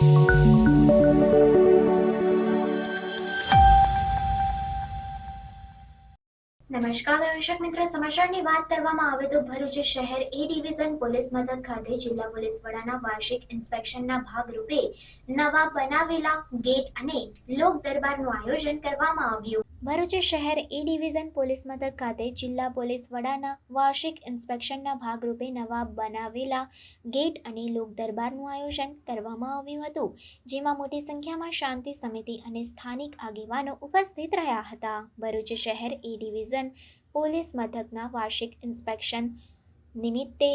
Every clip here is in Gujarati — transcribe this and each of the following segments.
નમસ્કાર દર્શક મિત્રો, સમાચારની વાત કરવામાં આવે તો ભરૂચ શહેર એ ડિવિઝન પોલીસ મથક ખાતે જિલ્લા પોલીસ વડાના વાર્ષિક ઇન્સ્પેક્શનના ભાગરૂપે નવા બનાવેલા ગેટ અને લોક દરબારનું આયોજન કરવામાં આવ્યું. ભરૂચ શહેર એ ડિવિઝન પોલીસ મથક ખાતે જિલ્લા પોલીસ વડાના વાર્ષિક ઇન્સ્પેક્શનના ભાગરૂપે નવા બનાવેલા ગેટ અને લોક દરબારનું આયોજન કરવામાં આવ્યું હતું, જેમાં મોટી સંખ્યામાં શાંતિ સમિતિ અને સ્થાનિક આગેવાનો ઉપસ્થિત રહ્યા હતા. ભરૂચ શહેર એ ડિવિઝન પોલીસ મથકના વાર્ષિક ઇન્સ્પેક્શન નિમિત્તે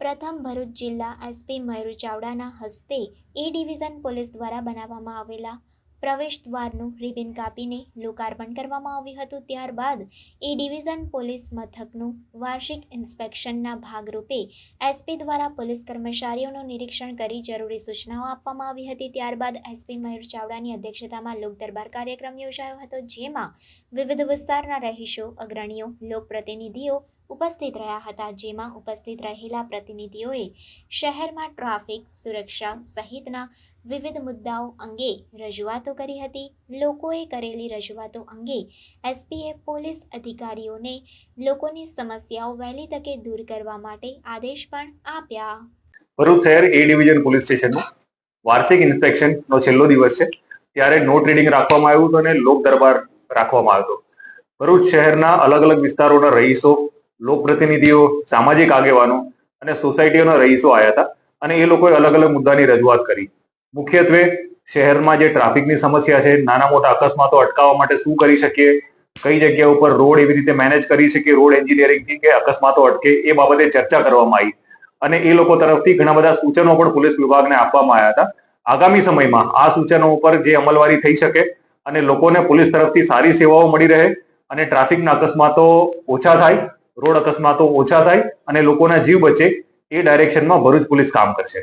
પ્રથમ ભરૂચ જિલ્લા એસપી મયુર ચાવડાના હસ્તે એ ડિવિઝન પોલીસ દ્વારા બનાવવામાં આવેલા પ્રવેશ દ્વારનું રિબિન કાપીને લોકાર્પણ કરવામાં આવ્યું હતું. ત્યારબાદ એ ડિવિઝન પોલીસ મથકનું વાર્ષિક ઇન્સ્પેક્શનના ભાગરૂપે એસપી દ્વારા પોલીસ કર્મચારીઓનું નિરીક્ષણ કરી જરૂરી સૂચનાઓ આપવામાં આવી હતી. ત્યારબાદ એસપી મયુર ચાવડાની અધ્યક્ષતામાં લોક દરબાર કાર્યક્રમ યોજાયો હતો, જેમાં વિવિધ વિસ્તારના રહીશો, અગ્રણીઓ, લોકપ્રતિનિધિઓ ઉપસ્થિત રહ્યા હતા. જેમાં ઉપસ્થિત રહેલા પ્રતિનિધિઓએ શહેરમાં ટ્રાફિક સુરક્ષા સહિતના વિવિધ મુદ્દાઓ અંગે રજૂઆતો કરી હતી. લોકોએ કરેલી રજૂઆતો અંગે એસપીએ પોલીસ અધિકારીઓને લોકોની સમસ્યાઓ વહેલી તકે દૂર કરવા માટે આદેશ પણ આપ્યા. ભરૂચ શહેર એ ડિવિઝન પોલીસ સ્ટેશનનું વાર્ષિક ઇન્સ્પેક્શનનો છેલ્લો દિવસ છે, ત્યારે નોટ રીડિંગ રાખવામાં આવ્યું હતું અને લોક દરબાર રાખવામાં આવ્યો હતો. ભરૂચ શહેરના અલગ અલગ વિસ્તારોના રહીશો, લોકપ્રતિનિધિઓ, સામાજિક આગેવાનો અને સોસાયટીઓના રહીશો આવ્યા હતા અને એ લોકોએ અલગ અલગ મુદ્દાની રજૂઆત કરી. મુખ્યત્વે શહેરમાં જે ટ્રાફિકની સમસ્યા છે, નાના મોટા અકસ્માતો અટકાવવા માટે શું કરી શકીએ, કઈ જગ્યા ઉપર રોડ એવી રીતે મેનેજ કરી શકીએ રોડ એન્જિનિયરિંગથી કે અકસ્માતો અટકે, એ બાબતે ચર્ચા કરવામાં આવી અને એ લોકો તરફથી ઘણા બધા સૂચનો પણ પોલીસ વિભાગને આપવામાં આવ્યા હતા. આગામી સમયમાં આ સૂચનો ઉપર જે અમલવારી થઈ શકે અને લોકોને પોલીસ તરફથી સારી સેવાઓ મળી રહે અને ટ્રાફિકના અકસ્માતો ઓછા થાય, રોડ અકસ્માતો ઓછા થાય અને લોકોના જીવ બચે, એ ડાયરેક્શનમાં ભરૂચ પોલીસ કામ કરશે.